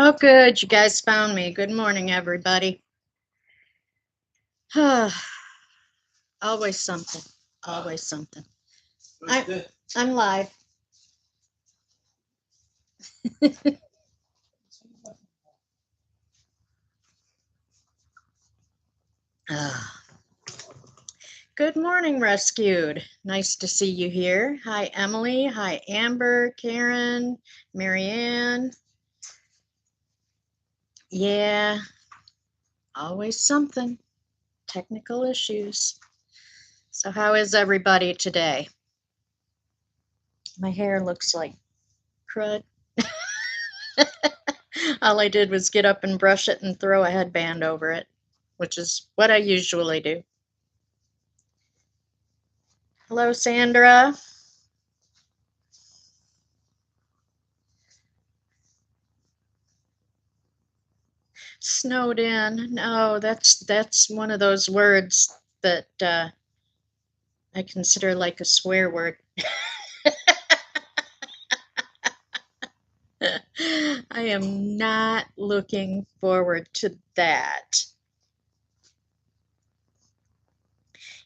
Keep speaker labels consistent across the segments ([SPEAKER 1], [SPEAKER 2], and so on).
[SPEAKER 1] Oh, good. You guys found me. Good morning, everybody. Always something. Always something. I'm live. Ah. Good morning, Rescued. Nice to see you here. Hi, Emily. Hi, Amber, Karen, Marianne. Yeah, always something. Technical issues. So, how is everybody today? My hair looks like crud. All I did was get up and brush it and throw a headband over it, which is what I usually do. Hello, Sandra. Snowed in. No, that's one of those words that I consider like a swear word. I am not looking forward to that.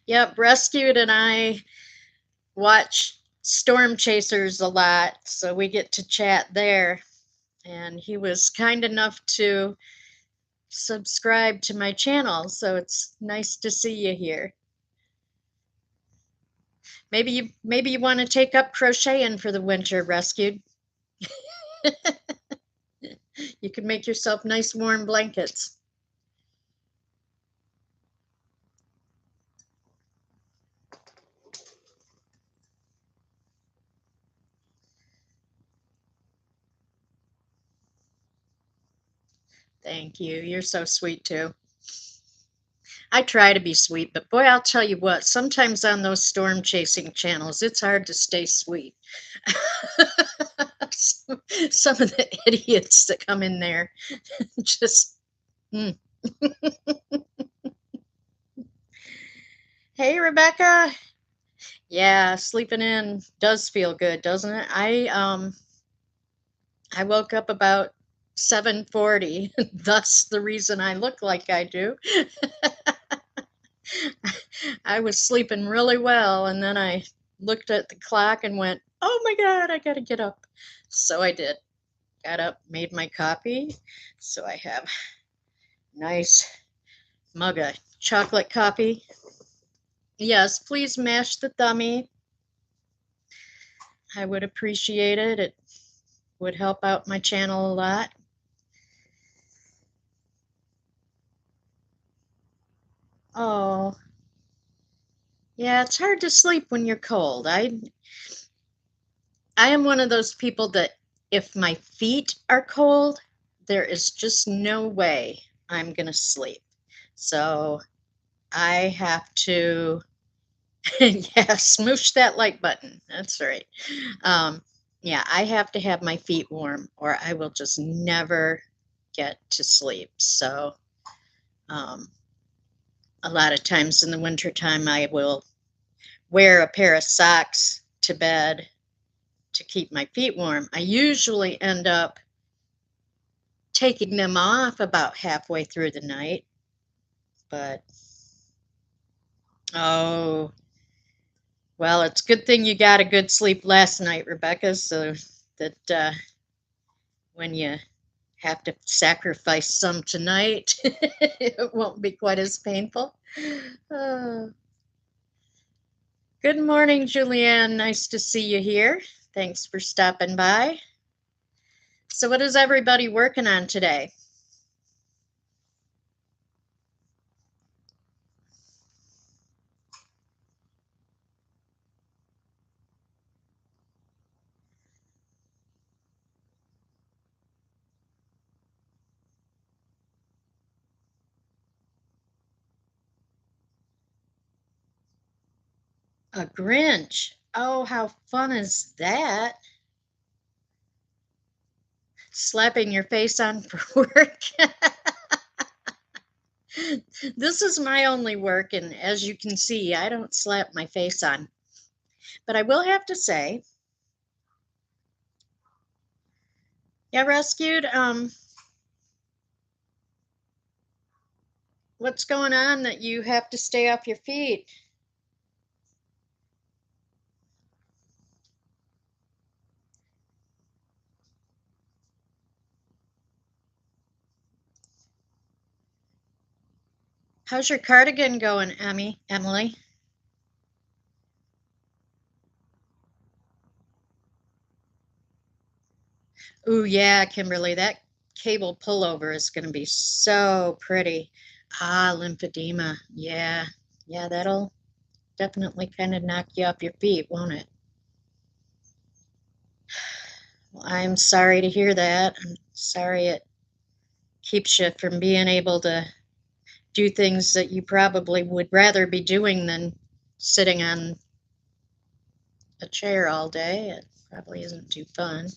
[SPEAKER 1] Yep, Rescued and I watch Storm Chasers a lot, so we get to chat there. And he was kind enough to subscribe to my channel, so it's nice to see you here. Maybe you want to take up crocheting for the winter, Rescued. You can make yourself nice warm blankets. Thank you. You're so sweet too. I try to be sweet, but boy, I'll tell you what, sometimes on those storm chasing channels, it's hard to stay sweet. Some of the idiots that come in there just. Mm. Hey, Rebecca. Yeah, sleeping in does feel good, doesn't it? I woke up about 7:40, thus the reason I look like I do. I was sleeping really well, and then I looked at the clock and went, "Oh my God, I got to get up." So I did. Got up, made my coffee. So I have nice mug of chocolate coffee. Yes, please mash the thummy. I would appreciate it. It would help out my channel a lot. Oh, yeah, it's hard to sleep when you're cold. I am one of those people that if my feet are cold, there is just no way I'm going to sleep. So I have to, yeah, smoosh that like button. That's right. Um, yeah, I have to have my feet warm or I will just never get to sleep. So um, a lot of times in the wintertime, I will wear a pair of socks to bed to keep my feet warm. I usually end up taking them off about halfway through the night. But, oh, well, it's a good thing you got a good sleep last night, Rebecca, so that when you have to sacrifice some tonight, it won't be quite as painful. Uh, Good morning, Julianne. Nice to see you here. Thanks for stopping by. So, what is everybody working on today? A Grinch. Oh, how fun is that? Slapping your face on for work. This is my only work, and as you can see, I don't slap my face on. But I will have to say, yeah, Rescued, What's going on that you have to stay off your feet? How's your cardigan going, Emily? Ooh, yeah, Kimberly, that cable pullover is going to be so pretty. Ah, lymphedema. Yeah, yeah, that'll definitely kind of knock you off your feet, won't it? Well, I'm sorry to hear that. I'm sorry it keeps you from being able to do things that you probably would rather be doing than sitting on a chair all day. It probably isn't too fun.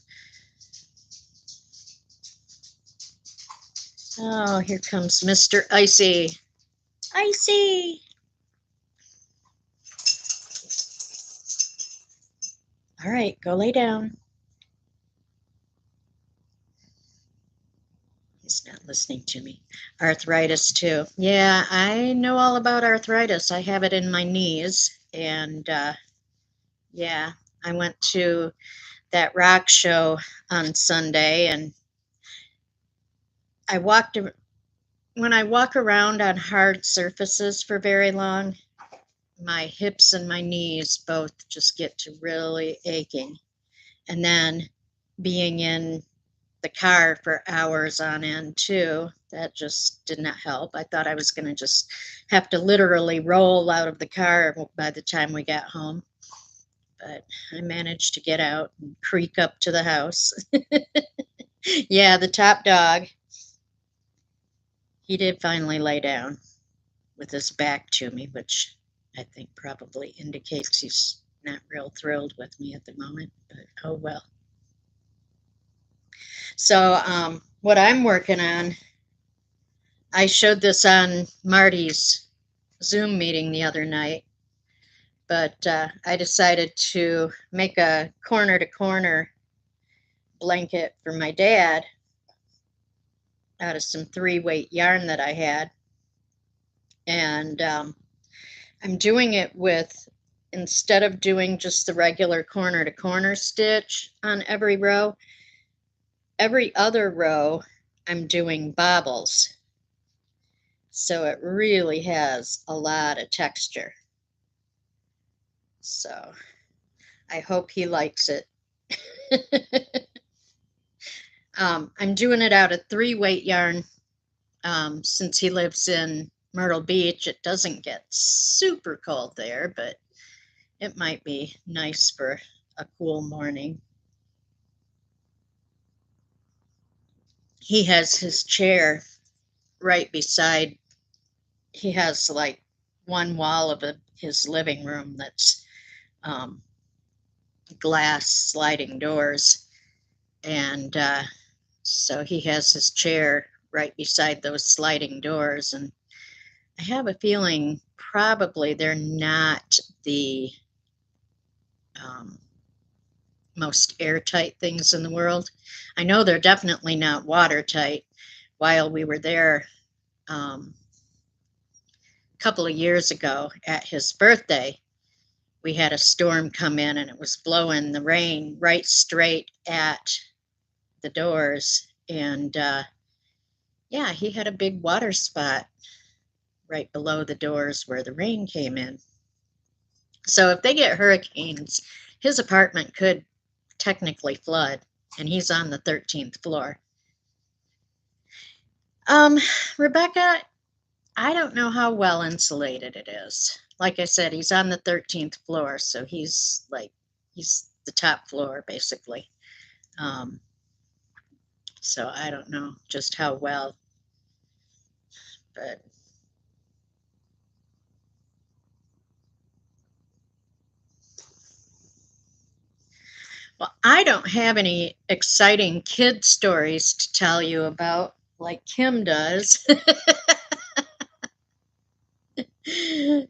[SPEAKER 1] Oh, here comes Mr. Icy. Icy! All right, go lay down. He's not listening to me. Arthritis, too. Yeah, I know all about arthritis. I have it in my knees. And yeah, I went to that rock show on Sunday, and I walked when I walk around on hard surfaces for very long, my hips and my knees both just get to really aching. And then being in the car for hours on end too, that just did not help. I thought I was going to just have to literally roll out of the car by the time we got home, but I managed to get out and creak up to the house. Yeah, the top dog, he did finally lay down with his back to me, which I think probably indicates he's not real thrilled with me at the moment, but oh well. So, what I'm working on, I showed this on Marty's Zoom meeting the other night, but I decided to make a corner to corner blanket for my dad out of some 3-weight yarn that I had. And I'm doing it with, instead of doing just the regular corner to corner stitch on every other row, I'm doing bobbles. So it really has a lot of texture. So I hope he likes it. I'm doing it out of 3-weight yarn. Since he lives in Myrtle Beach, it doesn't get super cold there, but it might be nice for a cool morning. He has his chair right beside, he has like one wall of his living room that's glass sliding doors. And so he has his chair right beside those sliding doors. And I have a feeling probably they're not the most airtight things in the world. I know they're definitely not watertight. While we were there a couple of years ago at his birthday, we had a storm come in and it was blowing the rain right straight at the doors. And yeah, he had a big water spot right below the doors where the rain came in. So if they get hurricanes, his apartment could technically flood, and he's on the 13th floor. Rebecca, I don't know how well insulated it is. Like I said, he's on the 13th floor, so he's the top floor basically. So I don't know just how well, but well, I don't have any exciting kid stories to tell you about like Kim does. It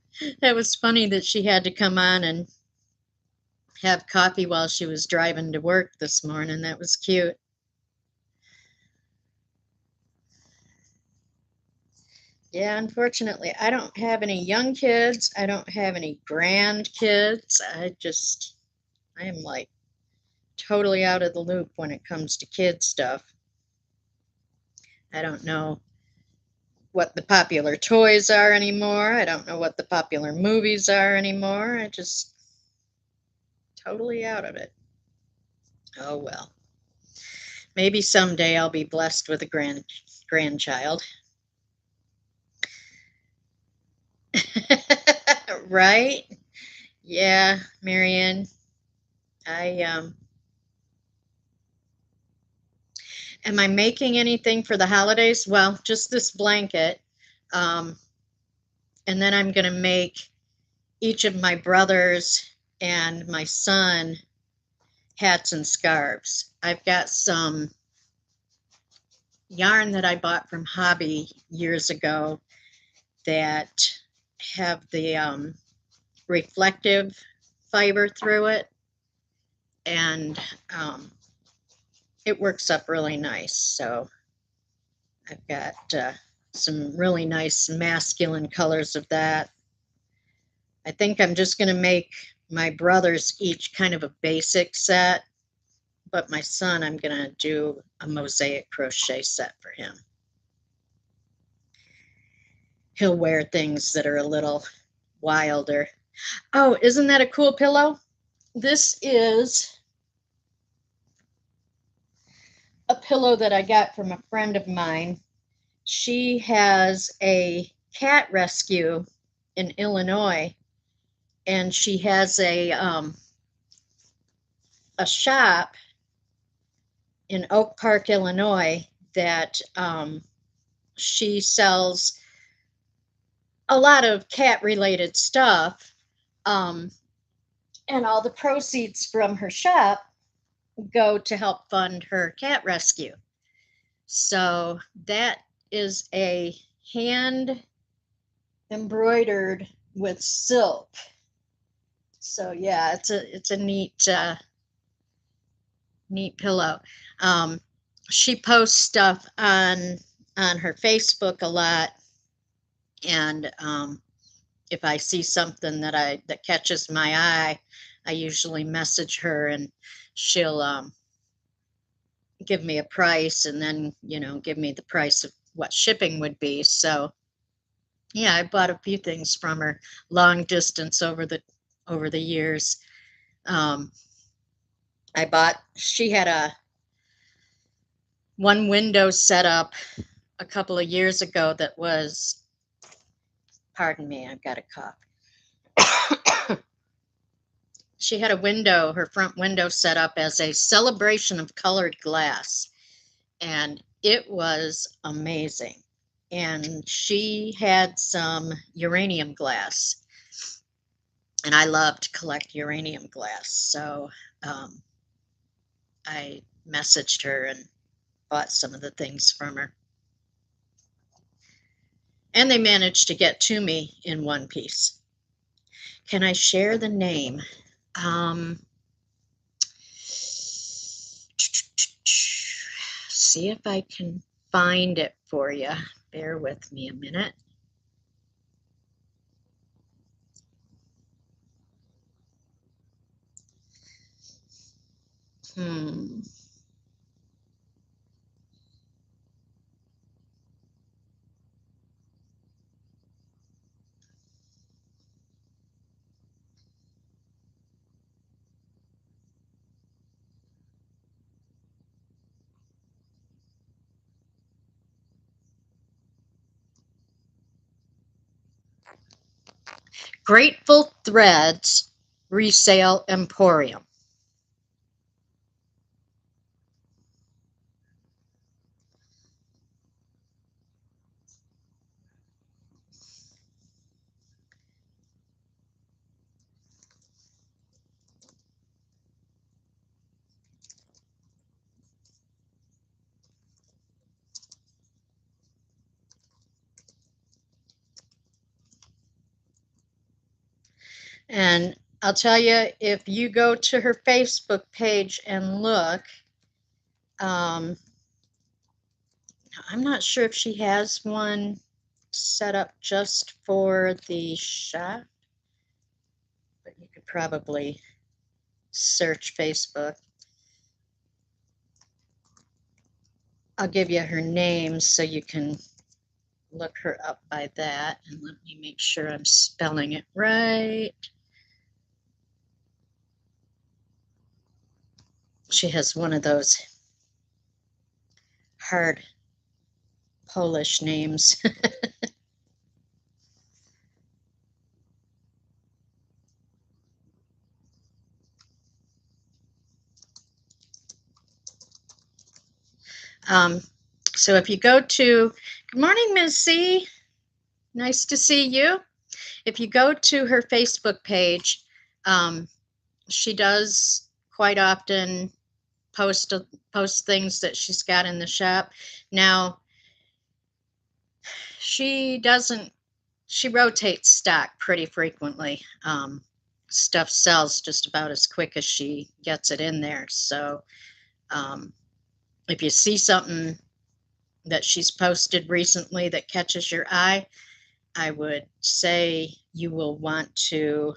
[SPEAKER 1] was funny that she had to come on and have coffee while she was driving to work this morning. That was cute. Yeah, unfortunately, I don't have any young kids. I don't have any grandkids. I am like totally out of the loop when it comes to kid stuff. I don't know what the popular toys are anymore. I don't know what the popular movies are anymore. I just totally out of it. Oh well. Maybe someday I'll be blessed with a grandchild. Right? Yeah, Marianne. I Am I making anything for the holidays? Well, just this blanket. Um, and then I'm going to make each of my brothers and my son hats and scarves. I've got some yarn that I bought from Hobby years ago that have the reflective fiber through it, and um, it works up really nice. So I've got some really nice masculine colors of that. I think I'm just going to make my brothers each kind of a basic set, but my son, I'm going to do a mosaic crochet set for him. He'll wear things that are a little wilder. Oh, isn't that a cool pillow? This is a pillow that I got from a friend of mine. She has a cat rescue in Illinois, and she has a shop in Oak Park, Illinois, that she sells a lot of cat related stuff. Um, and all the proceeds from her shop go to help fund her cat rescue. So that is a hand embroidered with silk. So yeah, it's a neat pillow. Um, she posts stuff on her Facebook a lot, and if I see something that catches my eye, I usually message her, and she'll give me a price, and then give me the price of what shipping would be. So yeah, I bought a few things from her long distance over the years. Um, she had a one window set up a couple of years ago that was, pardon me, I've got a cough. She had her front window set up as a celebration of colored glass, and it was amazing. And she had some uranium glass, and I love to collect uranium glass. So um, I messaged her and bought some of the things from her. And they managed to get to me in one piece. Can I share the name? Um, see if I can find it for you. Bear with me a minute. Hmm. Grateful Threads Resale Emporium. And I'll tell you, if you go to her Facebook page and look, um, I'm not sure if she has one set up just for the shop, but you could probably search Facebook. I'll give you her name so you can look her up by that. And let me make sure I'm spelling it right. She has one of those hard Polish names. So if you go to, good morning, Ms. C. Nice to see you. If you go to her Facebook page, she does quite often post things that she's got in the shop. Now, she rotates stock pretty frequently. Stuff sells just about as quick as she gets it in there. So if you see something that she's posted recently that catches your eye, I would say you will want to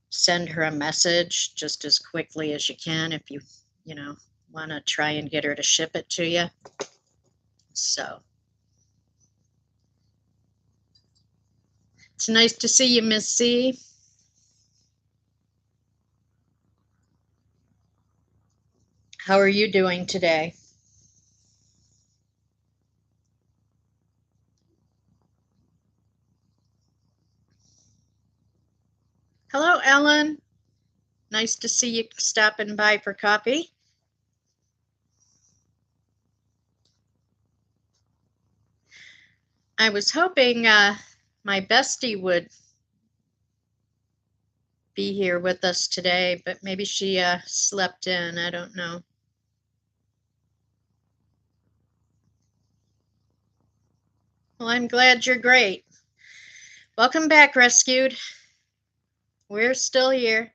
[SPEAKER 1] send her a message just as quickly as you can if you want to try and get her to ship it to you. So it's nice to see you, Miss C. How are you doing today? Hello, Ellen. Nice to see you stopping by for coffee. I was hoping my bestie would be here with us today, but maybe she slept in. I don't know. Well, I'm glad you're great. Welcome back, Rescued. We're still here.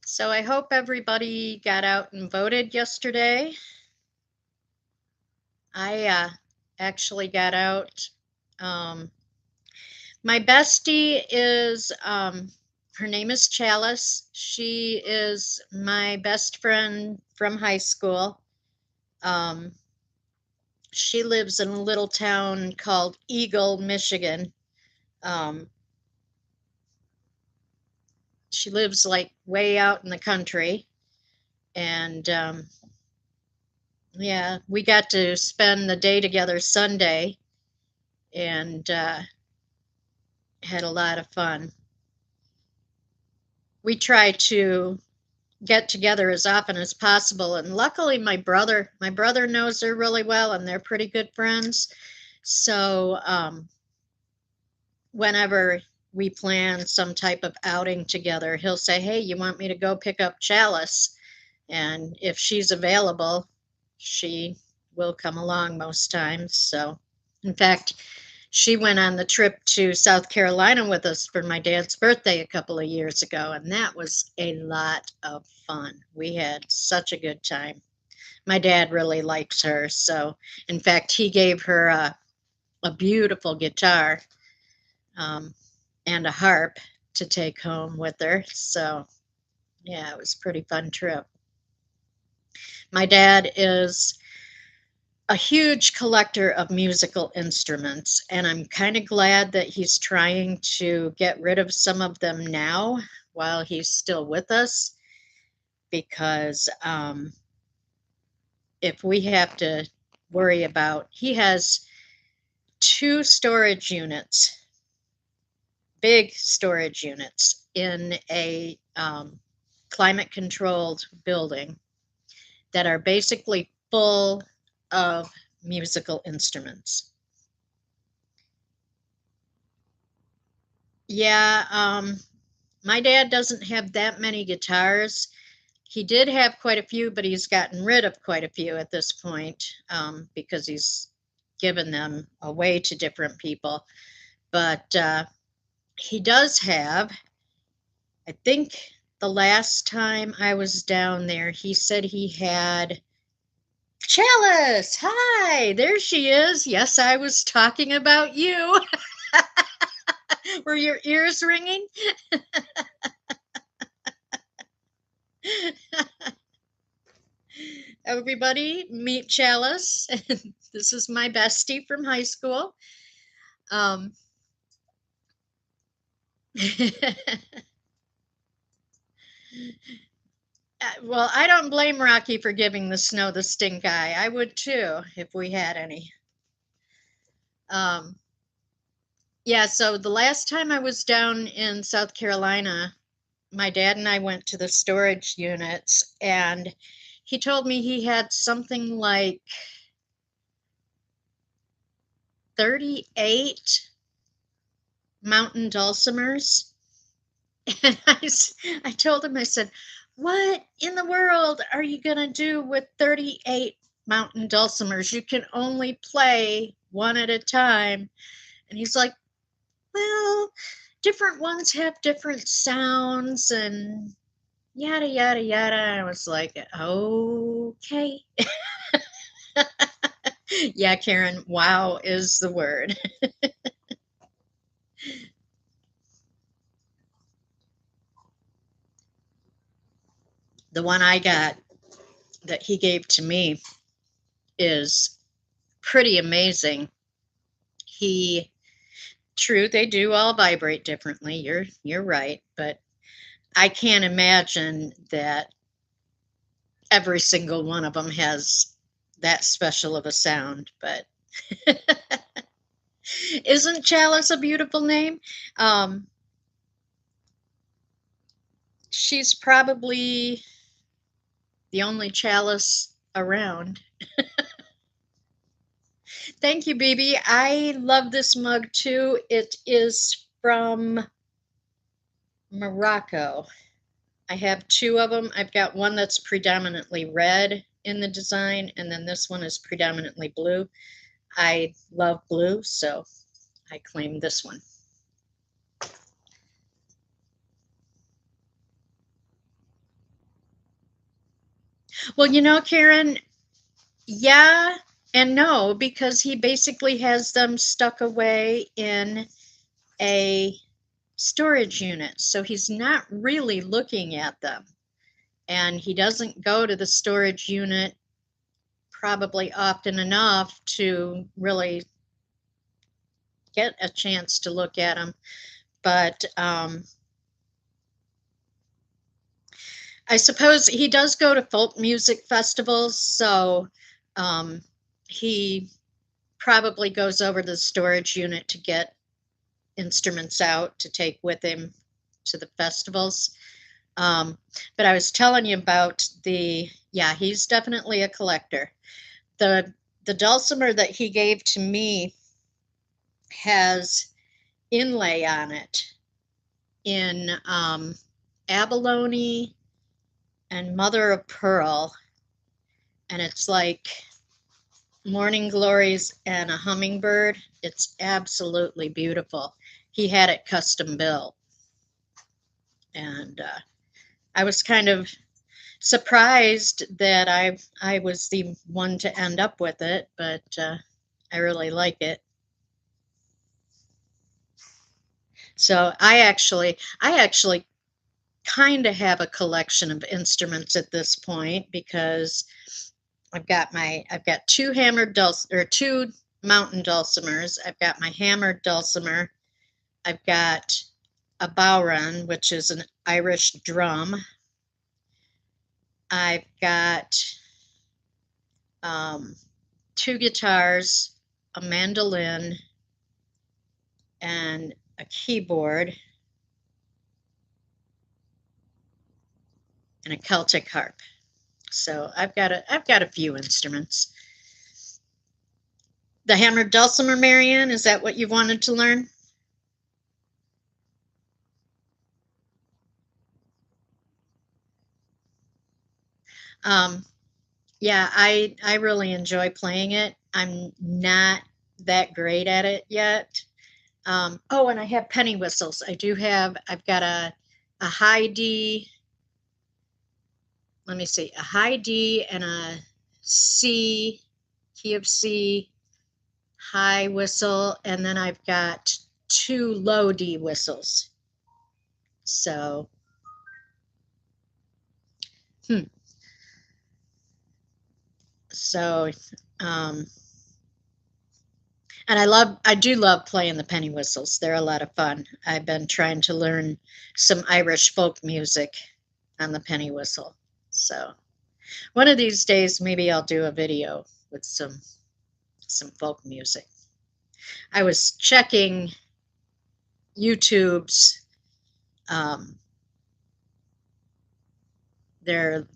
[SPEAKER 1] So I hope everybody got out and voted yesterday. I actually got out. My bestie is, her name is Chalice. She is my best friend from high school. She lives in a little town called Eagle, Michigan. She lives like way out in the country. And yeah, we got to spend the day together Sunday and had a lot of fun. We try to get together as often as possible, and luckily my brother knows her really well, and they're pretty good friends. So whenever we plan some type of outing together, he'll say, hey, you want me to go pick up Chalice? And if she's available, she will come along most times. So in fact, she went on the trip to South Carolina with us for my dad's birthday a couple of years ago, and that was a lot of fun. We had such a good time. My dad really likes her, so in fact, he gave her a beautiful guitar and a harp to take home with her. So yeah, it was a pretty fun trip. My dad is a huge collector of musical instruments, and I'm kind of glad that he's trying to get rid of some of them now while he's still with us, because if we have to worry about, he has 2 storage units, big storage units in a climate controlled building that are basically full of musical instruments. Yeah, my dad doesn't have that many guitars. He did have quite a few, but he's gotten rid of quite a few at this point because he's given them away to different people. But he does have, I think the last time I was down there, he said he had Chalice. Hi, there she is. Yes, I was talking about you. Were your ears ringing? Everybody, meet Chalice. This is my bestie from high school. Um, well, I don't blame Rocky for giving the snow the stink eye. I would too if we had any. Um, yeah, so the last time I was down in South Carolina, my dad and I went to the storage units, and he told me he had something like 38 mountain dulcimers. And I told him, I said, what in the world are you going to do with 38 mountain dulcimers? You can only play one at a time. And he's like, well, different ones have different sounds and yada, yada, yada. I was like, okay. Yeah, Karen, wow is the word. The one I got that he gave to me is pretty amazing. He True, they do all vibrate differently. You're right, but I can't imagine that every single one of them has that special of a sound, but isn't Chalice a beautiful name? Um, she's probably the only Chalice around. Thank you, BB. I love this mug too. It is from Morocco. I have two of them. I've got one that's predominantly red in the design, and then this one is predominantly blue. I love blue, so I claim this one. Well, Karen, yeah and no, because he basically has them stuck away in a storage unit. So he's not really looking at them. And he doesn't go to the storage unit probably often enough to really get a chance to look at them. But I suppose he does go to folk music festivals, so he probably goes over to the storage unit to get instruments out to take with him to the festivals. But I was telling you about yeah, he's definitely a collector. The dulcimer that he gave to me has inlay on it in abalone and mother of pearl, and it's like morning glories and a hummingbird. It's absolutely beautiful. He had it custom built, and I was kind of surprised that I was the one to end up with it, but I really like it. So I actually kind of have a collection of instruments at this point because I've got two mountain dulcimers. I've got my hammered dulcimer. I've got a bowrun, which is an Irish drum. I've got two guitars, a mandolin, and a keyboard, and a Celtic harp. So I've got a few instruments. The hammered dulcimer, Marianne, is that what you wanted to learn? Um, yeah, I really enjoy playing it. I'm not that great at it yet. Oh, and I have penny whistles. I've got a high D let me see, a high D and a C, key of C, high whistle, and then I've got two low D whistles. So, hmm. So, um, and I do love playing the penny whistles. They're a lot of fun. I've been trying to learn some Irish folk music on the penny whistle. So, one of these days, maybe I'll do a video with some folk music. I was checking YouTube's um, their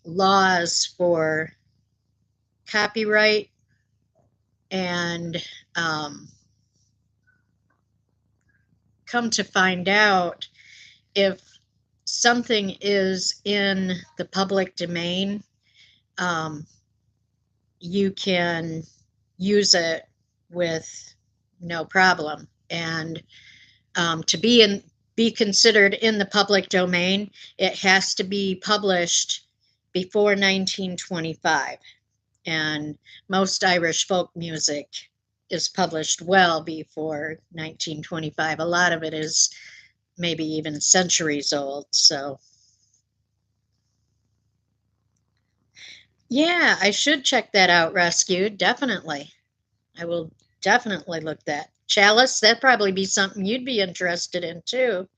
[SPEAKER 1] laws for copyright and come to find out if something is in the public domain, um, you can use it with no problem. And to be considered in the public domain, it has to be published before 1925. And most Irish folk music is published well before 1925. A lot of it is maybe even centuries old. So, yeah, I should check that out, Rescue. Definitely. I will definitely look that. Chalice, that'd probably be something you'd be interested in too.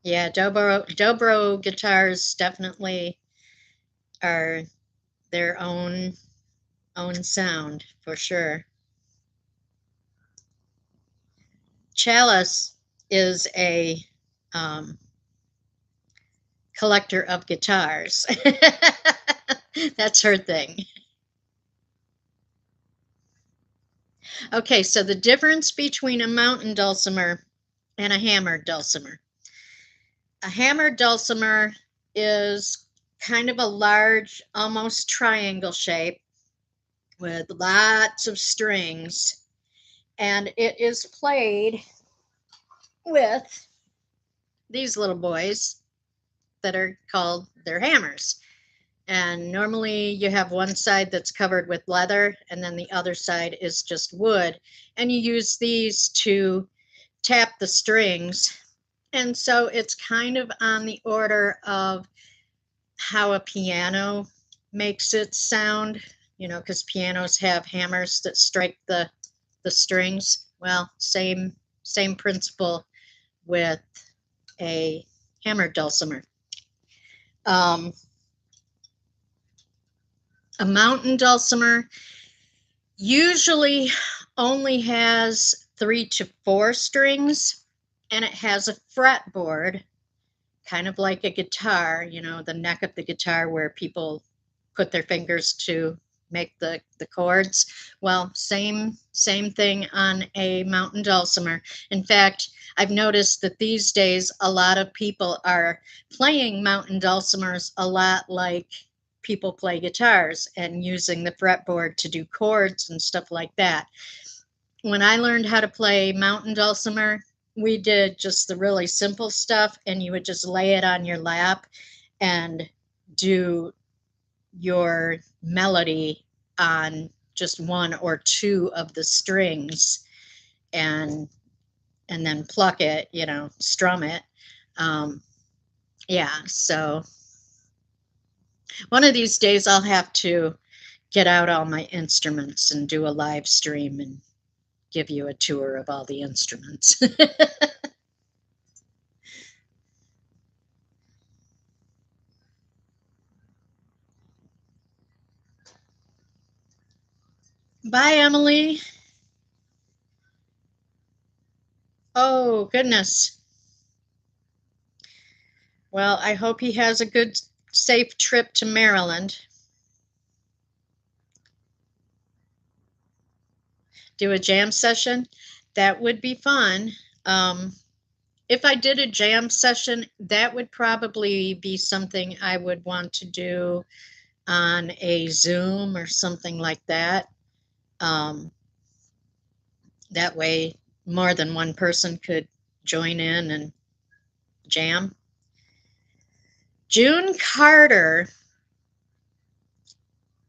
[SPEAKER 1] Yeah, dobro guitars definitely are their own sound for sure. Chalice is a um, collector of guitars. That's her thing. Okay, so the difference between a mountain dulcimer and a hammered dulcimer. A hammered dulcimer is kind of a large, almost triangle shape with lots of strings, and it is played with these little boys that are called their hammers. And normally you have one side that's covered with leather and then the other side is just wood. And you use these to tap the strings. And so it's kind of on the order of how a piano makes its sound, because pianos have hammers that strike the strings. Well, same principle with a hammered dulcimer. Um, a mountain dulcimer usually only has 3 to 4 strings, and it has a fretboard, kind of like a guitar, the neck of the guitar where people put their fingers to make the chords. Well, same thing on a mountain dulcimer. In fact, I've noticed that these days a lot of people are playing mountain dulcimers a lot like people play guitars and using the fretboard to do chords and stuff like that. When I learned how to play mountain dulcimer, we did just the really simple stuff, and you would just lay it on your lap and do your melody on just 1 or 2 of the strings, and then pluck it, strum it. Um, yeah, so one of these days I'll have to get out all my instruments and do a live stream and give you a tour of all the instruments. Bye, Emily. Oh, goodness. Well, I hope he has a good, safe trip to Maryland. Do a jam session. That would be fun. If I did a jam session, that would probably be something I would want to do on a Zoom or something like that. Um, that way, more than one person could join in and jam. June Carter,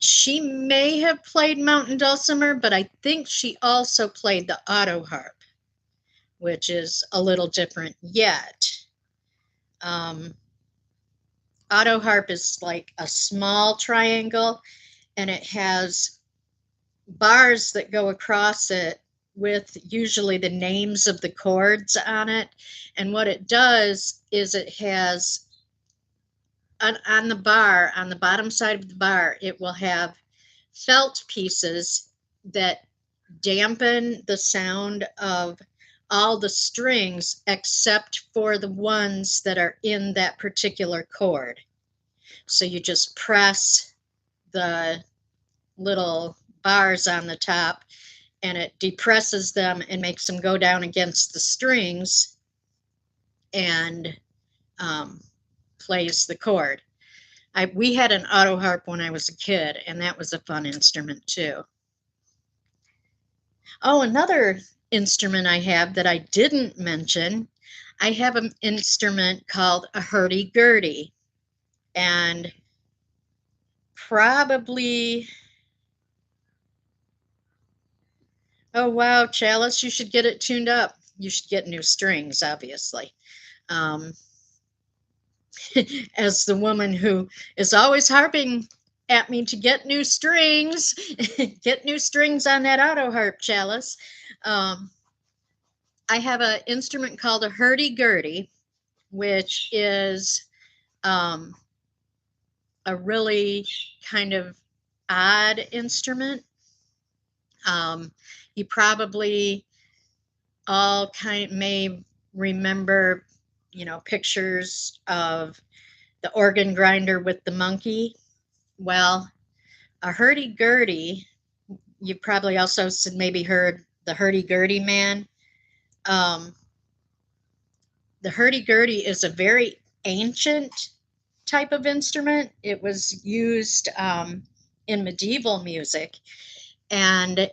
[SPEAKER 1] she may have played mountain dulcimer, but I think she also played the auto harp, which is a little different yet. Um, Auto harp is like a small triangle, and it has bars that go across it with usually the names of the chords on it. And what it does is it has on the bar, on the bottom side of the bar, it will have felt pieces that dampen the sound of all the strings except for the ones that are in that particular chord. So you just press the little bars on the top and it depresses them and makes them go down against the strings and plays the chord. We had an auto harp when I was a kid, and that was a fun instrument too. Oh, another instrument I have that I didn't mention, I have an instrument called a hurdy-gurdy. And probably, oh wow, Chalice, you should get it tuned up. You should get new strings, obviously. Um, as the woman who is always harping at me to get new strings, get new strings on that auto harp, Chalice. Um, I have an instrument called a hurdy-gurdy, which is um, a really kind of odd instrument. You probably all may remember, pictures of the organ grinder with the monkey. Well, a hurdy-gurdy, you probably also maybe heard the hurdy-gurdy man. Um, the hurdy-gurdy is a very ancient type of instrument. It was used in medieval music, and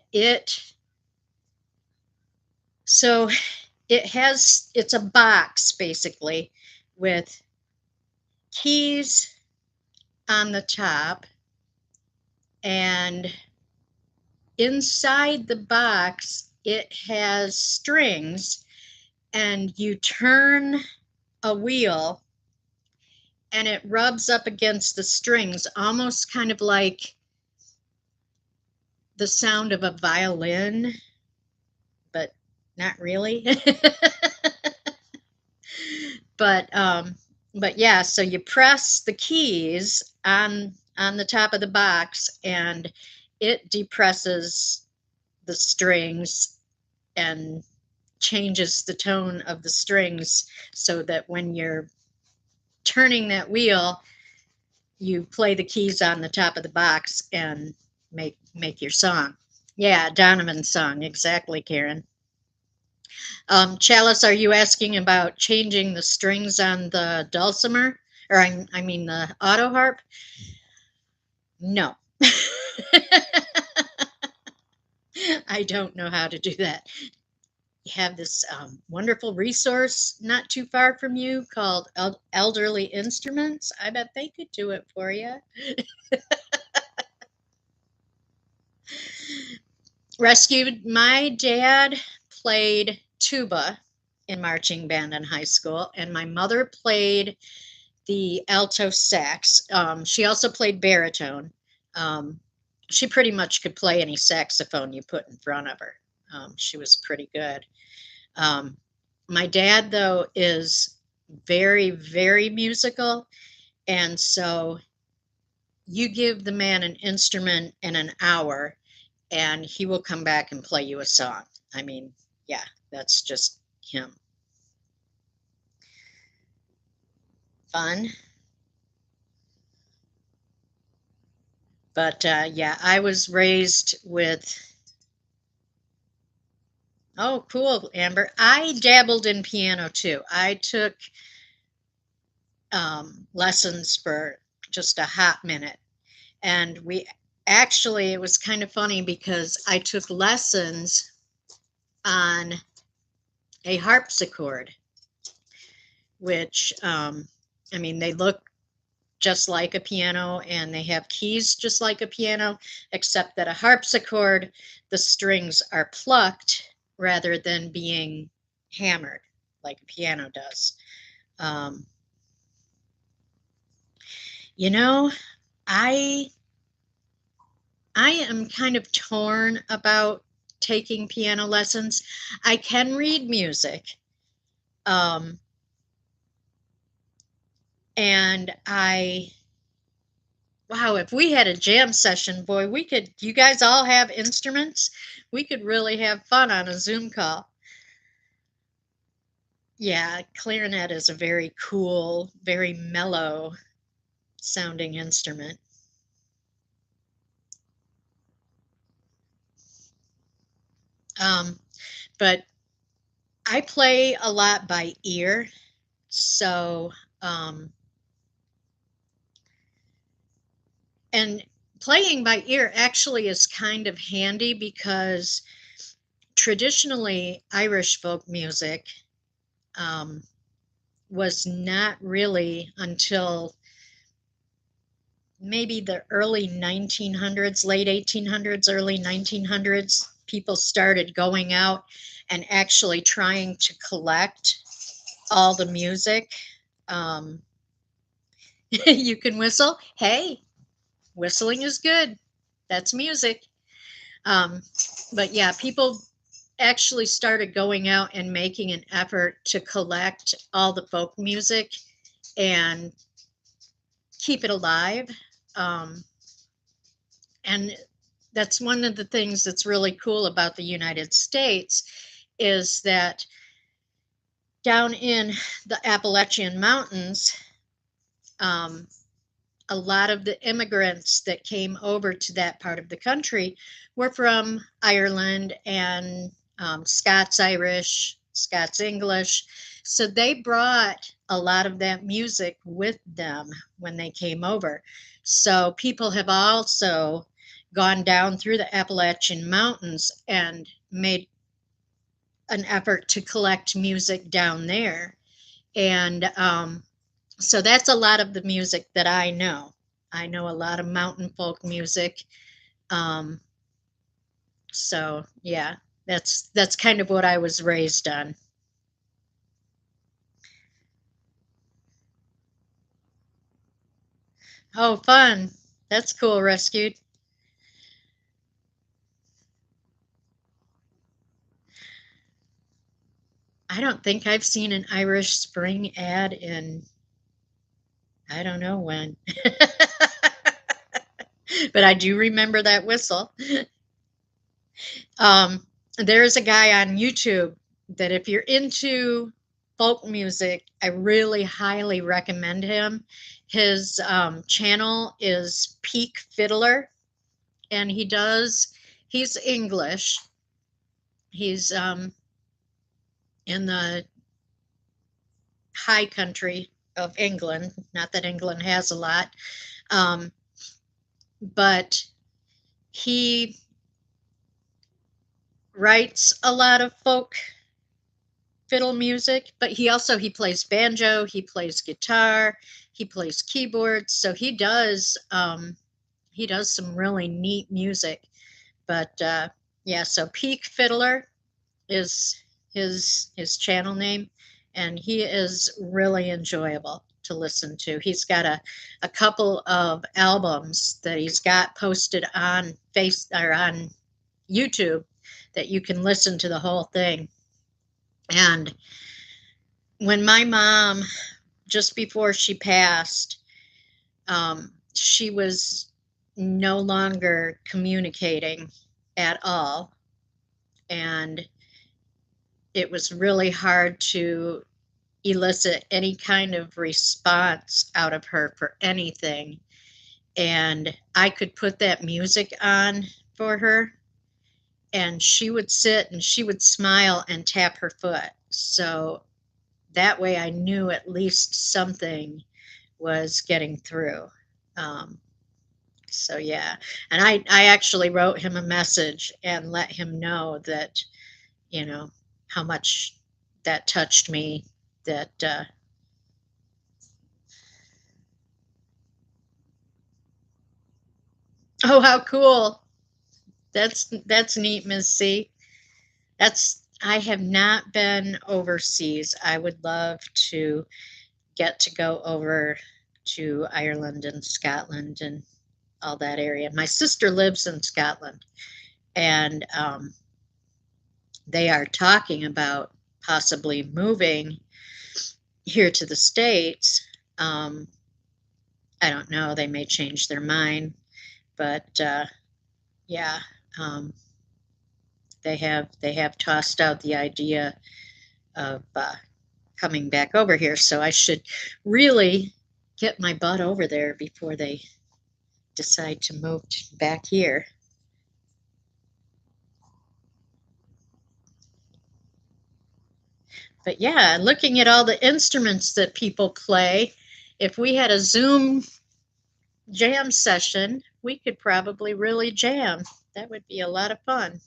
[SPEAKER 1] so it's a box basically with keys on the top, and inside the box it has strings, and you turn a wheel and it rubs up against the strings, almost kind of like the sound of a violin, but not really. but yeah, so you press the keys on the top of the box, and it depresses the strings and changes the tone of the strings so that when you're turning that wheel, you play the keys on the top of the box and make your song. Yeah, Donovan's song, exactly, Karen. Chalice, are you asking about changing the strings on the dulcimer? Or I mean the auto harp? No. I don't know how to do that. You have this wonderful resource not too far from you called Elderly Instruments. I bet they could do it for you. Rescued. My dad played tuba in marching band in high school, and my mother played the alto sax. She also played baritone. She pretty much could play any saxophone you put in front of her. She was pretty good. My dad, though, is very, very musical, and so you give the man an instrument in an hour, and he will come back and play you a song. I mean, yeah, that's just him. Fun. But yeah, I was raised with. Oh, cool, Amber. I dabbled in piano too. I took lessons for just a hot minute, and we actually, it was kind of funny because I took lessons on a harpsichord, which, I mean, they look just like a piano and they have keys just like a piano, except that a harpsichord, the strings are plucked rather than being hammered like a piano does. Um, you know, I I am kind of torn about taking piano lessons. I can read music. Um, and wow, if we had a jam session, boy, you guys all have instruments. We could really have fun on a Zoom call. Yeah, clarinet is a very cool, very mellow sounding instrument. Um, but I play a lot by ear. So, um, and playing by ear actually is kind of handy because traditionally Irish folk music um, was not really until maybe the early 1900s, late 1800s, early 1900s, people started going out and actually trying to collect all the music. Um, you can whistle. Hey, whistling is good. That's music. Um, but yeah, people actually started going out and making an effort to collect all the folk music and keep it alive. Um, and that's one of the things that's really cool about the United States is that down in the Appalachian Mountains, um, a lot of the immigrants that came over to that part of the country were from Ireland and Scots Irish, Scots English. So they brought a lot of that music with them when they came over. So people have also gone down through the Appalachian Mountains and made an effort to collect music down there. And so that's a lot of the music that I know. I know a lot of mountain folk music. Um, so yeah, that's kind of what I was raised on. Oh, fun. That's cool, Rescued. I don't think I've seen an Irish Spring ad in I don't know when. But I do remember that whistle. Um, there's a guy on YouTube that if you're into folk music, I really highly recommend him. His channel is Peak Fiddler, and he's English. He's in the high country of England. Not that England has a lot, um, but he writes a lot of folk fiddle music, but he plays banjo, he plays guitar, he plays keyboards, so he does some really neat music. But yeah, so Peak Fiddler is his channel name, and he is really enjoyable to listen to. He's got a couple of albums that he's got posted on Face or on YouTube that you can listen to the whole thing. And when my mom, just before she passed, she was no longer communicating at all. And it was really hard to elicit any kind of response out of her for anything. And I could put that music on for her, and she would sit and she would smile and tap her foot. So that way I knew at least something was getting through. Um, So yeah, and I actually wrote him a message and let him know that, you know, how much that touched me. That oh, how cool! That's neat, Miss C. That's I have not been overseas. I would love to get to go over to Ireland and Scotland and all that area. My sister lives in Scotland, and they are talking about possibly moving here to the States. Um, I don't know. They may change their mind, but yeah, um, they have tossed out the idea of coming back over here. So I should really get my butt over there before they decide to move back here. But yeah, looking at all the instruments that people play, if we had a Zoom jam session, we could probably really jam. That would be a lot of fun.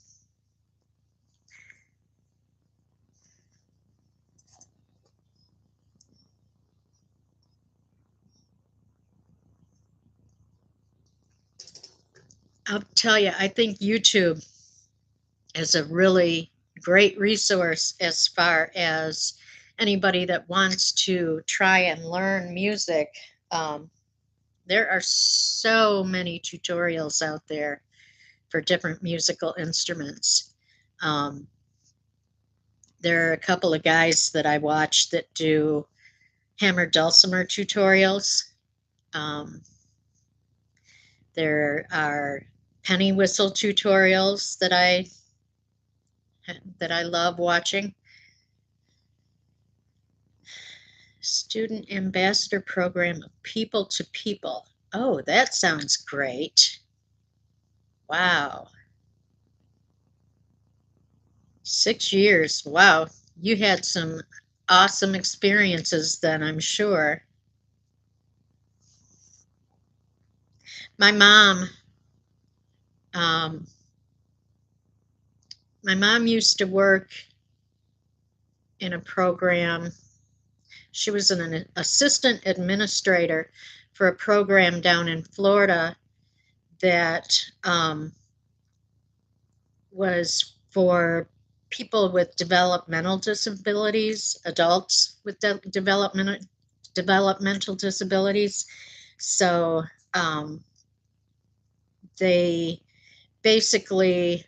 [SPEAKER 1] I'll tell you, I think YouTube is a really great resource as far as anybody that wants to try and learn music. Um, there are so many tutorials out there for different musical instruments. Um, there are a couple of guys that I watch that do hammer dulcimer tutorials. Um, there are penny whistle tutorials that I love watching. Student ambassador program of people to people. Oh, that sounds great. Wow. 6 years. Wow. You had some awesome experiences then, I'm sure. My mom, um, my mom used to work in a program. She was an assistant administrator for a program down in Florida that was for people with developmental disabilities, adults with developmental disabilities. So um, they basically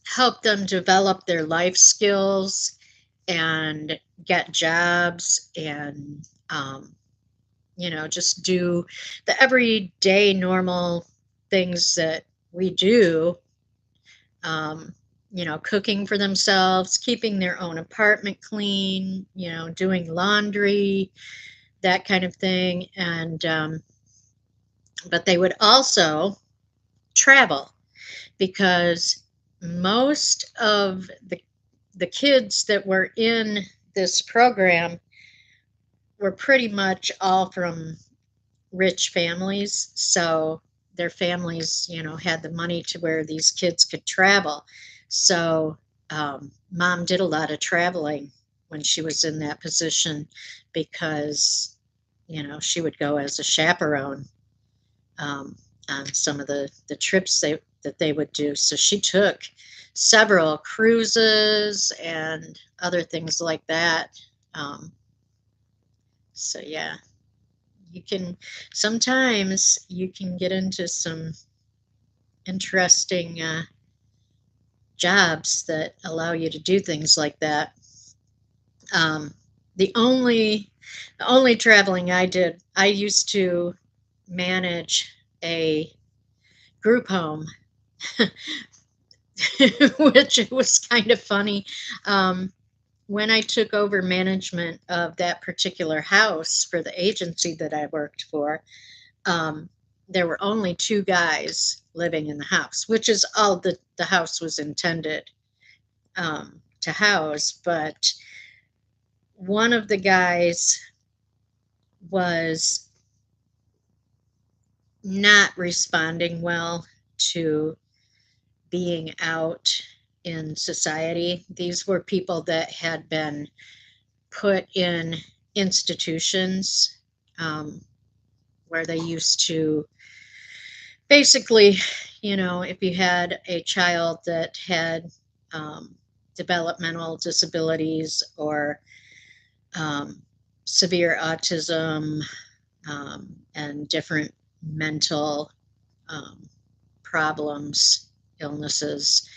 [SPEAKER 1] help them develop their life skills and get jobs and just do the everyday normal things that we do. um, Cooking for themselves, keeping their own apartment clean, doing laundry, that kind of thing. And but they would also travel because most of the kids that were in this program were pretty much all from rich families. So their families, had the money to where these kids could travel. So mom did a lot of traveling when she was in that position because, she would go as a chaperone um, on some of the trips that they would do. So she took several cruises and other things like that. Um, so yeah, you can sometimes you can get into some interesting jobs that allow you to do things like that. Um, the only traveling I did, I used to manage a group home, which was kind of funny. Um, when I took over management of that particular house for the agency that I worked for, um, there were only two guys living in the house, which is all the house was intended to house. But one of the guys was not responding well to being out in society. These were people that had been put in institutions, where they used to basically, if you had a child that had um, developmental disabilities or um, severe autism, and different mental um, problems, illnesses,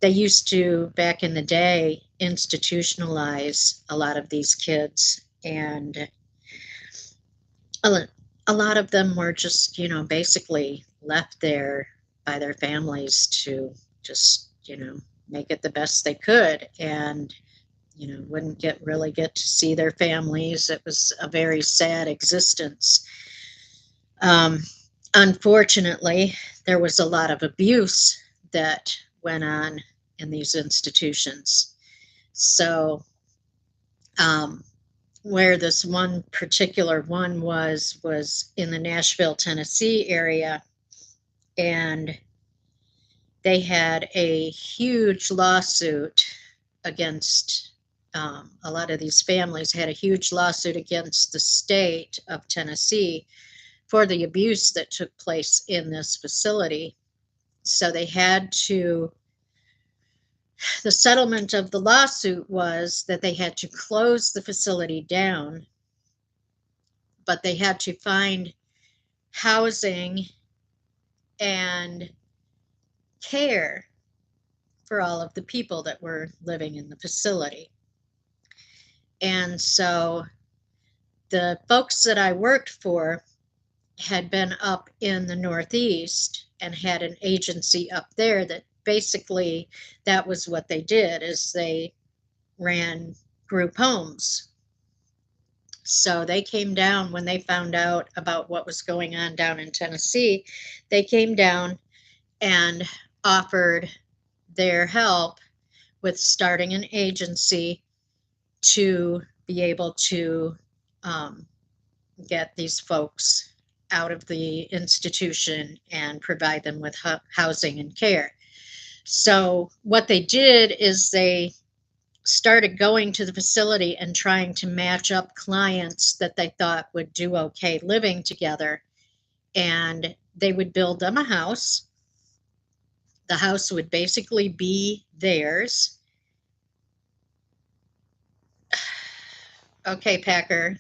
[SPEAKER 1] they used to, back in the day, institutionalize a lot of these kids. And a lot of them were just, basically left there by their families to just, make it the best they could. And, wouldn't get to see their families. It was a very sad existence. Um, Unfortunately, there was a lot of abuse that went on in these institutions. So, um, where this one particular one was in the Nashville, Tennessee area, and they had a huge lawsuit against a lot of these families had a huge lawsuit against the state of Tennessee for the abuse that took place in this facility. So they had to, the settlement of the lawsuit was that they had to close the facility down, but they had to find housing and care for all of the people that were living in the facility. And so the folks that I worked for had been up in the Northeast and had an agency up there that basically that was what they did, is they ran group homes. So they came down when they found out about what was going on down in Tennessee. They came down and offered their help with starting an agency to be able to um, get these folks out of the institution and provide them with housing and care. So what they did is they started going to the facility and trying to match up clients that they thought would do okay living together. And they would build them a house. The house would basically be theirs. Okay, Packer,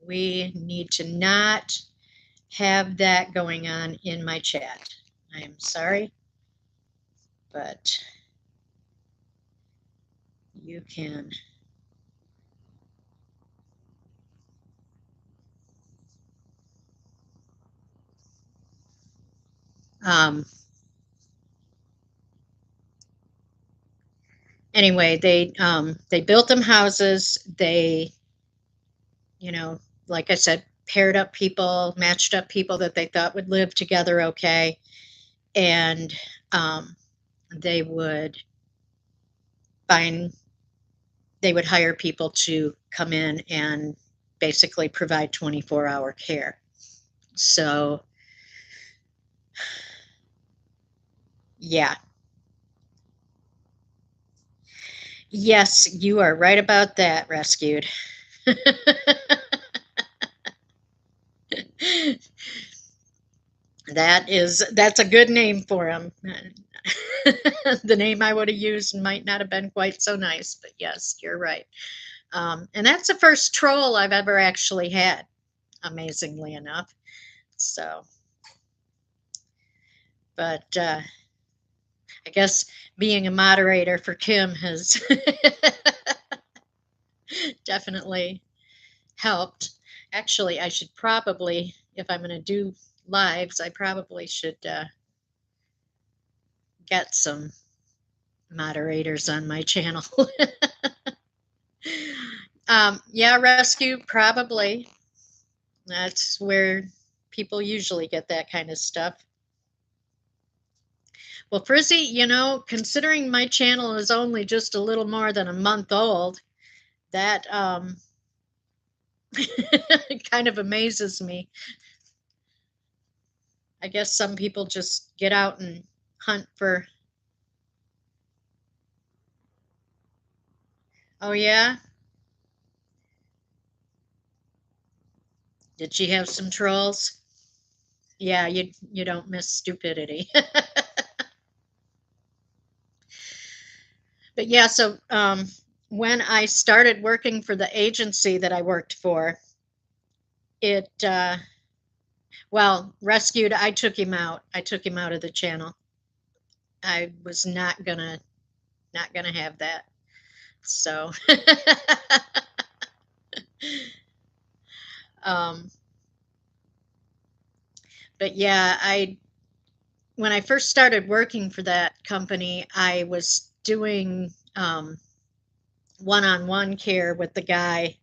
[SPEAKER 1] we need to not have that going on in my chat. I am sorry, but you can. Um, anyway, they built them houses. They, like I said, paired up people, matched up people that they thought would live together okay, and um, they would find they would hire people to come in and basically provide 24-hour care. So, yeah. Yes, you are right about that, Rescued. That's a good name for him. The name I would have used might not have been quite so nice, but yes, you're right. And that's the first troll I've ever actually had, amazingly enough. So, but I guess being a moderator for Kim has definitely helped. Actually, I should probably, if I'm going to do lives, I probably should get some moderators on my channel. Yeah, rescue, probably. That's where people usually get that kind of stuff. Well, Frizzy, considering my channel is only just a little more than a month old, that kind of amazes me. I guess some people just get out and hunt for. Oh yeah? Did she have some trolls? Yeah, you don't miss stupidity. But yeah, so when I started working for the agency that I worked for, it well, rescued, I took him out. I took him out of the channel. I was not gonna have that. So um but yeah, I when I first started working for that company, I was doing one-on-one care with the guy.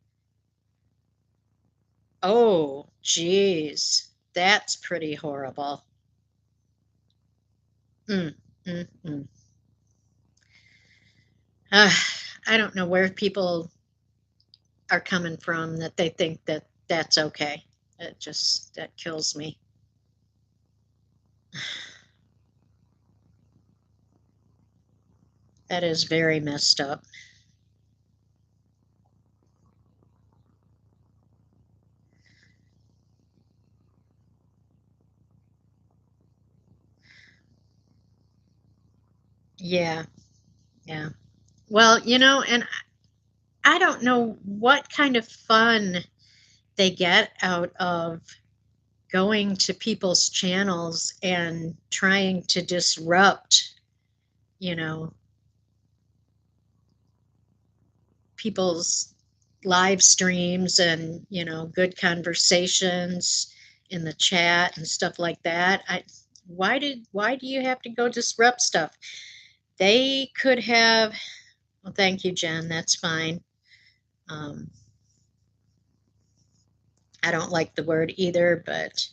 [SPEAKER 1] Oh, geez, that's pretty horrible. Mm, mm, mm. Uh, I don't know where people are coming from that they think that that's okay. That kills me. That is very messed up. Yeah, yeah. Well, and I don't know what kind of fun they get out of going to people's channels and trying to disrupt, you know, people's live streams and, good conversations in the chat and stuff like that. Why do you have to go disrupt stuff? They could have, well, thank you, Jen. That's fine. Um, I don't like the word either, but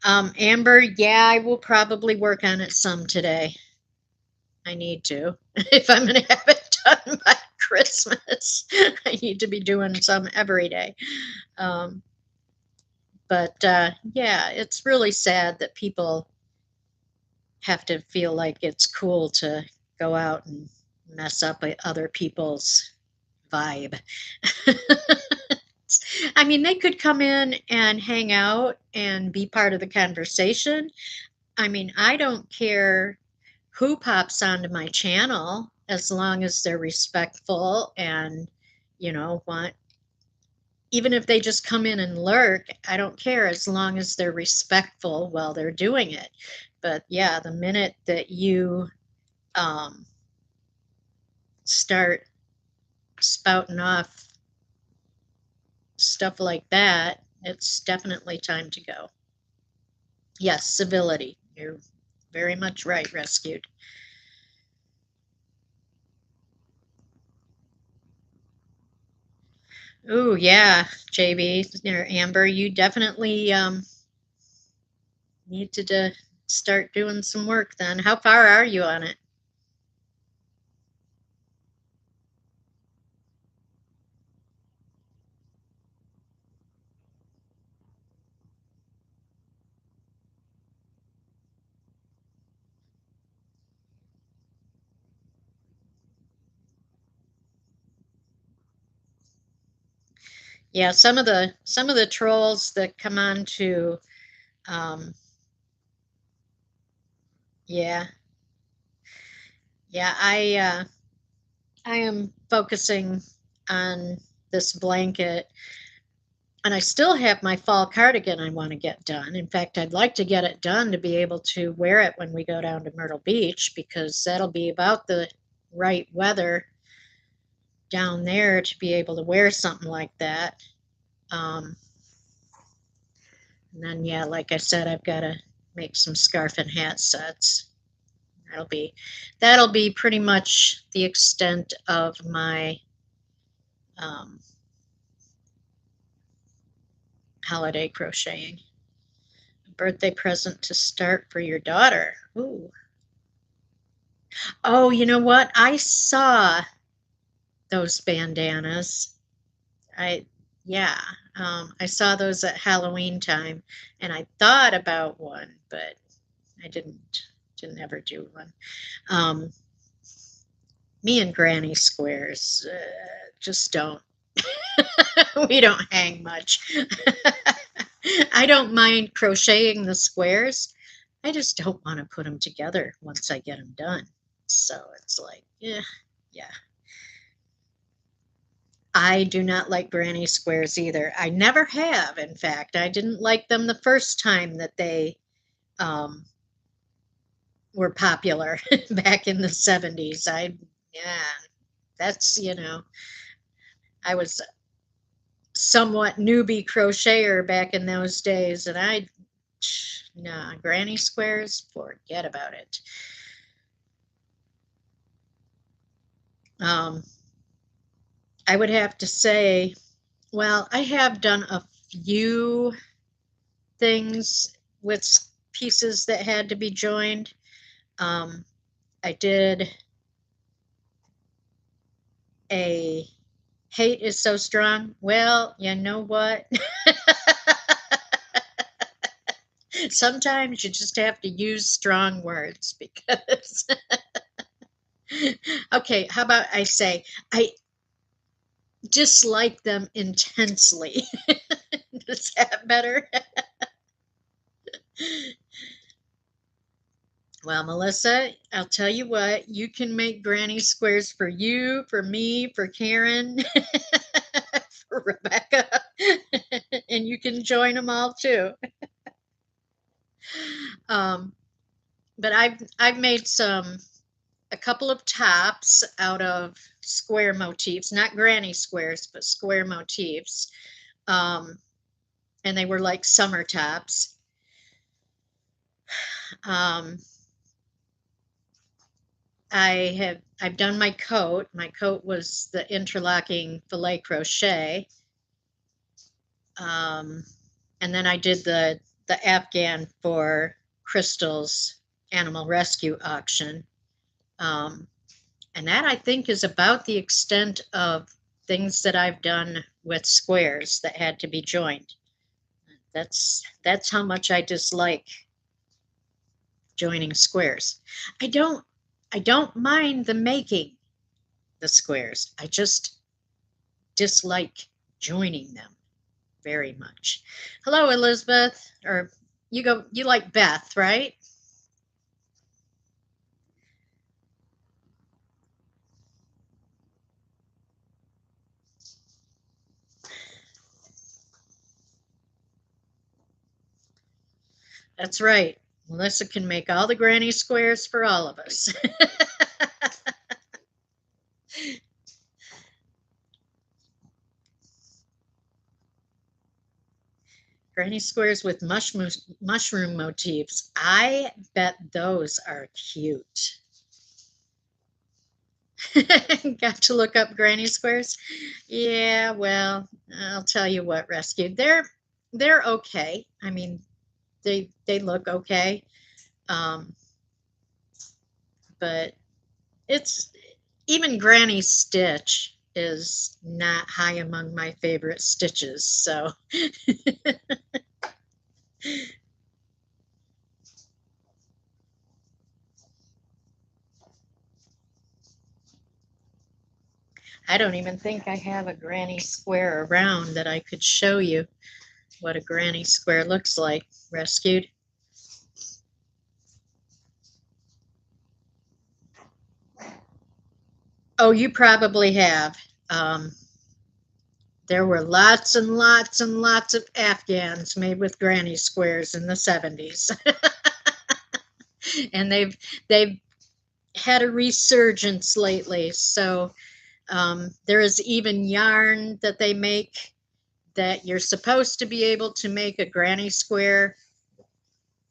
[SPEAKER 1] Amber, yeah, I will probably work on it some today. I need to. If I'm going to have it done by Christmas, I need to be doing some every day. Um, but yeah, it's really sad that people have to feel like it's cool to go out and mess up other people's vibe. I mean, they could come in and hang out and be part of the conversation. I mean, I don't care who pops onto my channel as long as they're respectful and, want, even if they just come in and lurk, I don't care as long as they're respectful while they're doing it. But yeah, the minute that you um, start spouting off stuff like that, it's definitely time to go. Yes, civility. You're very much right, rescued. Oh, yeah, JB or Amber, you definitely need to start doing some work then. How far are you on it? Yeah, some of the trolls that come on to um, yeah, yeah, I am focusing on this blanket, and I still have my fall cardigan I want to get done. In fact, I'd like to get it done to be able to wear it when we go down to Myrtle Beach because that'll be about the right weather down there to be able to wear something like that. Um, and then, yeah, like I said, I've got to make some scarf and hat sets. That'll be that'll be pretty much the extent of my um, holiday crocheting. A birthday present to start for your daughter. Ooh. Oh, you know what? I saw those bandanas. I Yeah. I saw those at Halloween time, and I thought about one, but I didn't ever do one. Um, Me and Granny squares just don't. We don't hang much. I don't mind crocheting the squares. I just don't want to put them together once I get them done. So it's like, yeah. I do not like granny squares either. I never have, in fact. I didn't like them the first time that they um, were popular back in the 70s. Yeah, that's, I was somewhat newbie crocheter back in those days, and nah, granny squares, forget about it. Um, I would have to say, well, I have done a few things with pieces that had to be joined. I did a hate is so strong. Well, you know what? Sometimes you just have to use strong words because okay, how about I say I dislike them intensely. Is that better? Well, Melissa, I'll tell you what, you can make granny squares for you, for me, for Karen, for Rebecca, and you can join them all too. Um, but I've made a couple of tops out of square motifs, not granny squares, but square motifs. Um, and they were like summer tops. Um, I've done my coat. My coat was the interlocking filet crochet. Um, and then I did the Afghan for Crystal's animal rescue auction. Um, and that I think is about the extent of things that I've done with squares that had to be joined. That's how much I dislike joining squares. I don't I don't mind the making the squares. I just dislike joining them very much. Hello, Elizabeth. Or you like Beth, right? That's right. Melissa can make all the granny squares for all of us. Granny squares with mushroom motifs. I bet those are cute. Got to look up granny squares. Yeah, well, I'll tell you what, Rescue. They're okay. I mean, they look okay. Um, but it's even Granny Stitch is not high among my favorite stitches. So I don't even think I have a granny square around that I could show you what a granny square looks like. Rescued. Oh, you probably have. Um, there were lots and lots and lots of Afghans made with granny squares in the 70s. And they've had a resurgence lately. So there is even yarn that they make that you're supposed to be able to make a granny square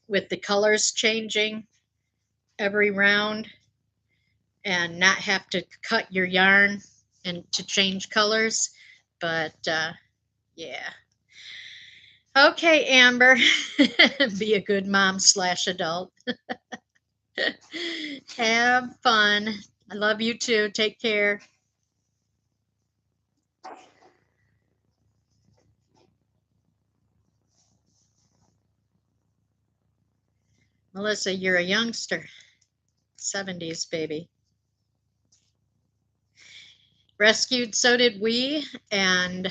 [SPEAKER 1] with the colors changing every round and not have to cut your yarn and to change colors. But yeah. Okay, Amber. Be a good mom slash adult. Have fun. I love you too. Take care. Melissa, you're a youngster. 70s baby. Rescued, so did we, and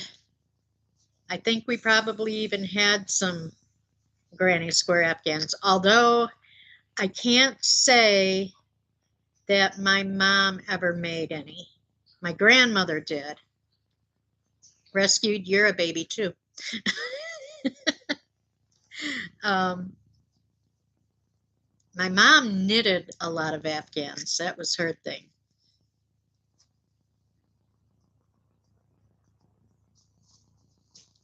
[SPEAKER 1] I think we probably even had some granny square Afghans, although I can't say that my mom ever made any. My grandmother did. Rescued, you're a baby too. um, my mom knitted a lot of Afghans. That was her thing.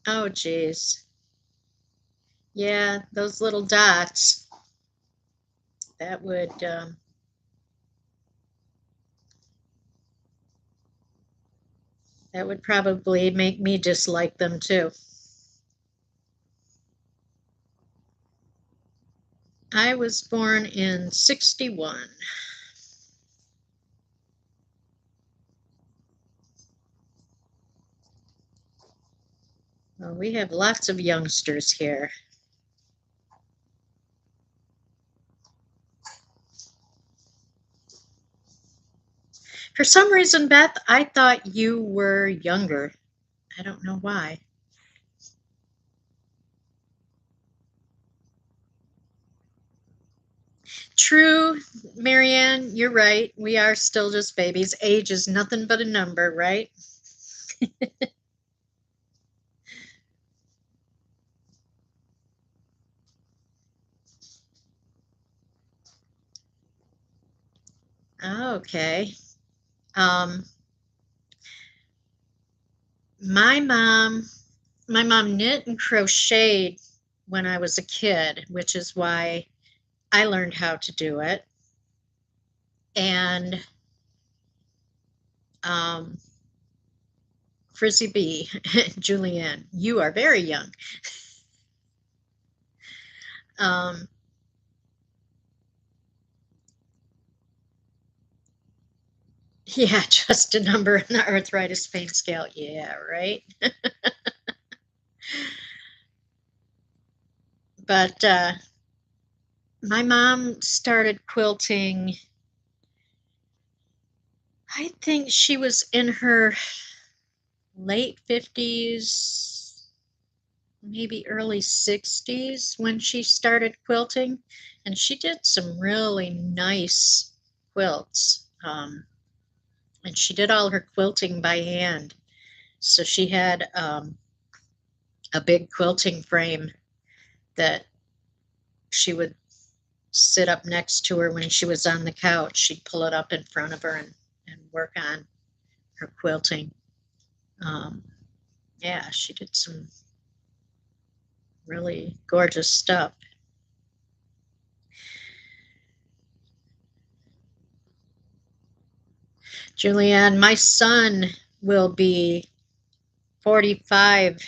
[SPEAKER 1] Oh, geez. Yeah, those little dots. That would probably make me dislike them too. I was born in 61. Well, we have lots of youngsters here. For some reason, Beth, I thought you were younger. I don't know why. True, Marianne, you're right. We are still just babies. Age is nothing but a number, right? Okay. Um, my mom, my mom knit and crocheted when I was a kid, which is why I learned how to do it. And um, Frizzy B, Julianne, you are very young. Um, yeah, just a number in the arthritis pain scale. Yeah, right. But my mom started quilting. I think she was in her late 50s, maybe early 60s when she started quilting. And she did some really nice quilts. And she did all her quilting by hand. So she had a big quilting frame that she would sit up next to her when she was on the couch. She'd pull it up in front of her and work on her quilting. Um, yeah, she did some really gorgeous stuff. Julianne, my son will be 45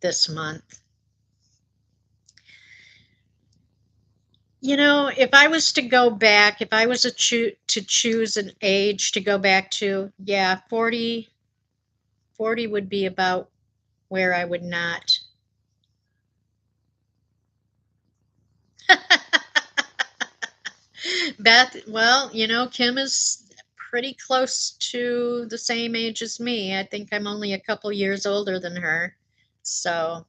[SPEAKER 1] this month. You know, if I was to go back, if I was to choose an age to go back to, yeah, 40 would be about where I would not. Beth, well, you know, Kim is pretty close to the same age as me. I think I'm only a couple years older than her. So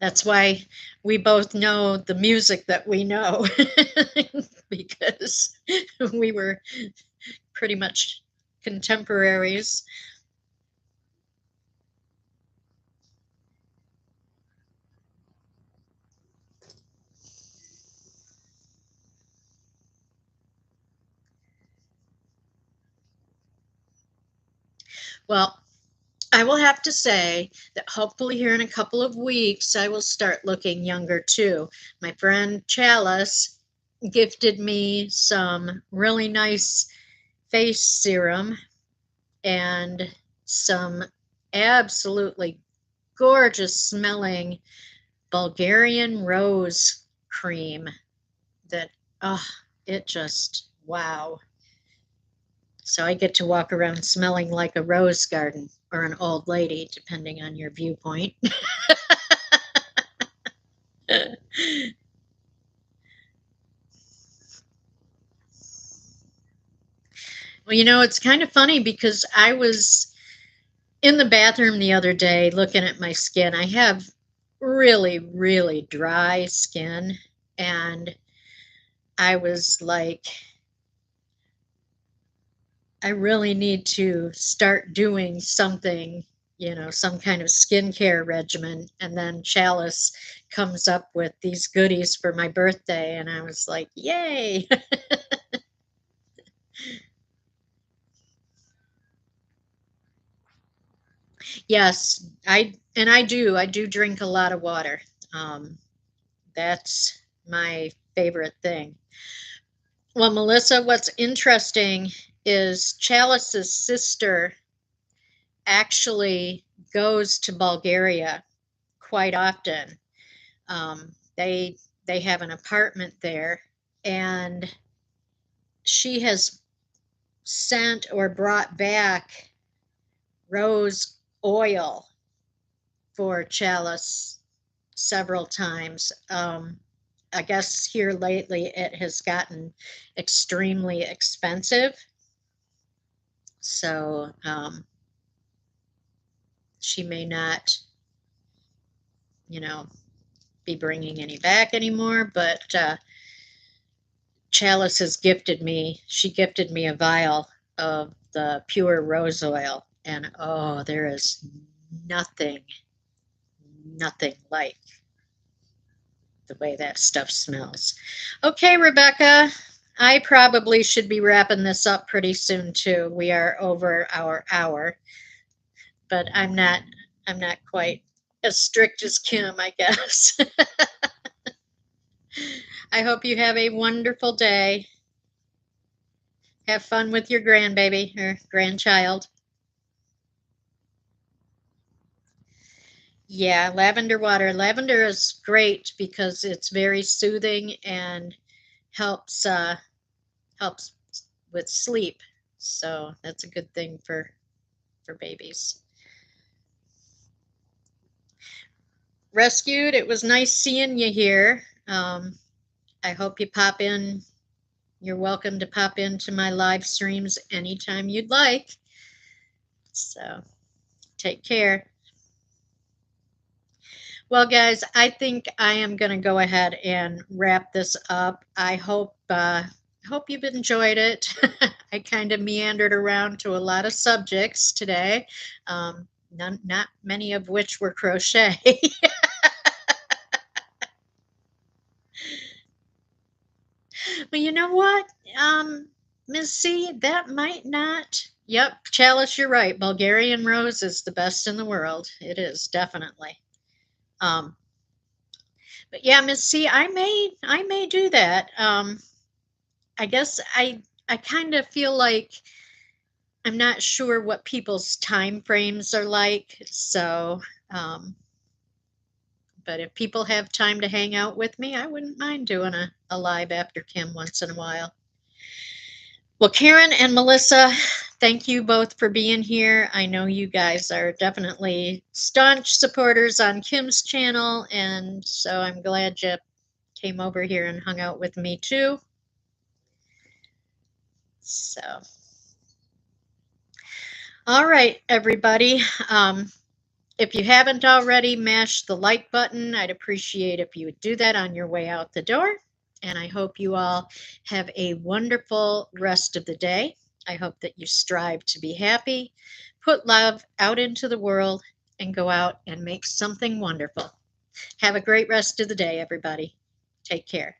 [SPEAKER 1] that's why we both know the music that we know because we were pretty much contemporaries. Well, I will have to say that hopefully here in a couple of weeks, I will start looking younger too. My friend Chalice gifted me some really nice face serum and some absolutely gorgeous smelling Bulgarian rose cream that, oh, it just, wow. So I get to walk around smelling like a rose garden or an old lady, depending on your viewpoint. Well, it's kind of funny because I was in the bathroom the other day looking at my skin. I have really, really dry skin, and I was like, I really need to start doing something, some kind of skincare regimen. And then Chalice comes up with these goodies for my birthday, and I was like, yay. Yes, I do drink a lot of water. Um, that's my favorite thing. Well, Melissa, what's interesting is Chalice's sister actually goes to Bulgaria quite often. They have an apartment there, and she has sent or brought back rose oil for Chalice several times. I guess here lately it has gotten extremely expensive. So she may not, you know, be bringing any back anymore, but Chalice has she gifted me a vial of the pure rose oil. And oh, there is nothing, nothing like the way that stuff smells. Okay, Rebecca, I probably should be wrapping this up pretty soon too. We are over our hour, but I'm not quite as strict as Kim, I guess. I hope you have a wonderful day. Have fun with your grandbaby or grandchild. Yeah, lavender water. Lavender is great because it's very soothing and helps with sleep. So that's a good thing for babies. Rescued, it was nice seeing you here. I hope you pop in. You're welcome to pop into my live streams anytime you'd like. So take care. Well, guys, I think I am going to go ahead and wrap this up. I hope you've enjoyed it. I kind of meandered around to a lot of subjects today, not many of which were crochet. But you know what, Miss C, that might not. Yep, Chalice, you're right. Bulgarian rose is the best in the world. It is definitely. Um, but yeah, Miss C, I may do that. I guess I kind of feel like I'm not sure what people's time frames are like. So, um, but if people have time to hang out with me, I wouldn't mind doing a live after Kim once in a while. Well, Karen and Melissa, thank you both for being here. I know you guys are definitely staunch supporters on Kim's channel, and so I'm glad you came over here and hung out with me too. So, all right, everybody. If you haven't already, mash the like button. I'd appreciate if you would do that on your way out the door. And I hope you all have a wonderful rest of the day. I hope that you strive to be happy, put love out into the world, and go out and make something wonderful. Have a great rest of the day, everybody. Take care.